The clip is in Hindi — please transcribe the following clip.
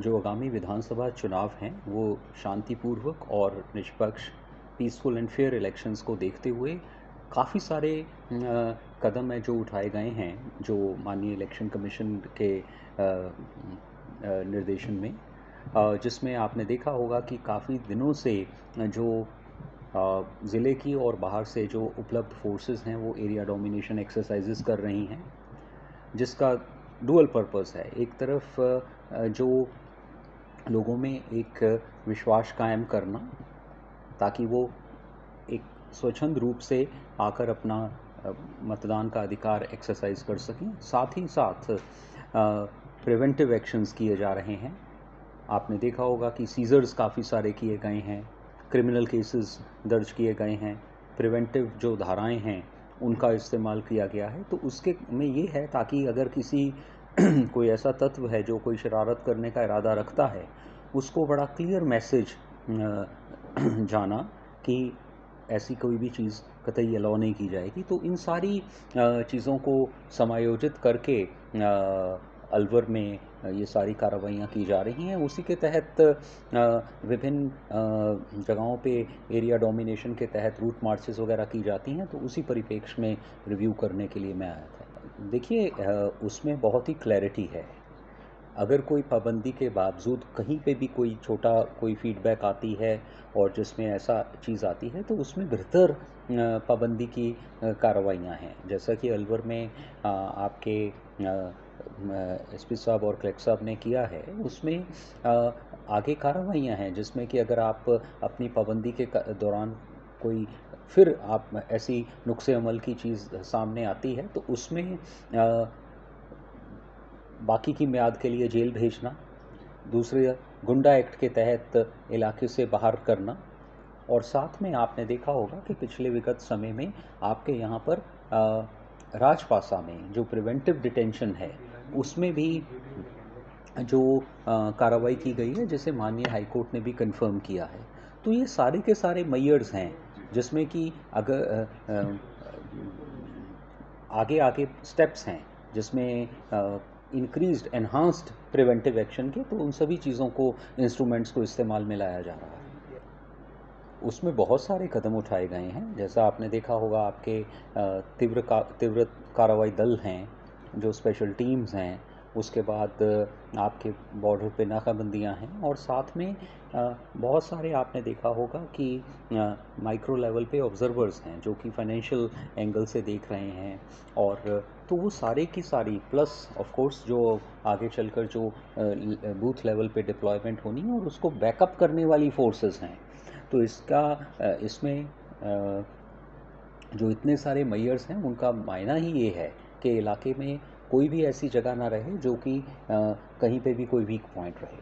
जो आगामी विधानसभा चुनाव हैं वो शांतिपूर्वक और निष्पक्ष पीसफुल एंड फेयर इलेक्शंस को देखते हुए काफ़ी सारे कदम हैं जो उठाए गए हैं, जो माननीय इलेक्शन कमीशन के निर्देशन में, जिसमें आपने देखा होगा कि काफ़ी दिनों से जो ज़िले की और बाहर से जो उपलब्ध फोर्सेस हैं वो एरिया डोमिनेशन एक्सरसाइजेस कर रही हैं, जिसका डुअल पर्पस है। एक तरफ जो लोगों में एक विश्वास कायम करना, ताकि वो एक स्वच्छंद रूप से आकर अपना मतदान का अधिकार एक्सरसाइज कर सकें। साथ ही साथ प्रिवेंटिव एक्शंस किए जा रहे हैं। आपने देखा होगा कि सीजर्स काफ़ी सारे किए गए हैं, क्रिमिनल केसेस दर्ज किए गए हैं, प्रिवेंटिव जो धाराएं हैं उनका इस्तेमाल किया गया है। तो उसके में ये है ताकि अगर किसी कोई ऐसा तत्व है जो कोई शरारत करने का इरादा रखता है, उसको बड़ा क्लियर मैसेज जाना कि ऐसी कोई भी चीज़ कतई अलाउ नहीं की जाएगी। तो इन सारी चीज़ों को समायोजित करके अलवर में ये सारी कार्रवाइयाँ की जा रही हैं। उसी के तहत विभिन्न जगहों पे एरिया डोमिनेशन के तहत रूट मार्चेस वगैरह की जाती हैं। तो उसी परिप्रेक्ष्य में रिव्यू करने के लिए मैं आया था। देखिए, उसमें बहुत ही क्लैरिटी है। अगर कोई पाबंदी के बावजूद कहीं पे भी कोई फीडबैक आती है और जिसमें ऐसा चीज़ आती है, तो उसमें बेहतर पाबंदी की कार्रवाइयाँ हैं। जैसा कि अलवर में आपके एसपी साहब और कलेक्टर साहब ने किया है, उसमें आगे कार्रवाइयाँ हैं, जिसमें कि अगर आप अपनी पाबंदी के दौरान कोई फिर आप ऐसी नुक्से अमल की चीज़ सामने आती है, तो उसमें बाकी की म्याद के लिए जेल भेजना, दूसरे गुंडा एक्ट के तहत इलाके से बाहर करना, और साथ में आपने देखा होगा कि पिछले विगत समय में आपके यहाँ पर राजपासा में जो प्रिवेंटिव डिटेंशन है, उसमें भी जो कार्रवाई की गई है, जिसे माननीय हाईकोर्ट ने भी कंफर्म किया है। तो ये सारे के सारे मेयर्स हैं, जिसमें कि अगर आगे आगे स्टेप्स हैं, जिसमें इंक्रीज्ड एनहांस्ड प्रिवेंटिव एक्शन के, तो उन सभी चीज़ों को, इंस्ट्रूमेंट्स को इस्तेमाल में लाया जा रहा है। उसमें बहुत सारे कदम उठाए गए हैं। जैसा आपने देखा होगा, आपके तीव्र कार्रवाई दल हैं, जो स्पेशल टीम्स हैं, उसके बाद आपके बॉर्डर पे नाकाबंदियाँ हैं, और साथ में बहुत सारे आपने देखा होगा कि माइक्रो लेवल पे ऑब्जर्वर्स हैं जो कि फाइनेंशियल एंगल से देख रहे हैं। और तो वो सारे की सारी, प्लस ऑफ कोर्स जो आगे चलकर जो बूथ लेवल पे डिप्लॉयमेंट होनी है और उसको बैकअप करने वाली फोर्सेस हैं। तो इसमें जो इतने सारे मेयर्स हैं, उनका मायना ही ये है कि इलाके में कोई भी ऐसी जगह ना रहे जो कि कहीं पे भी कोई वीक पॉइंट रहे।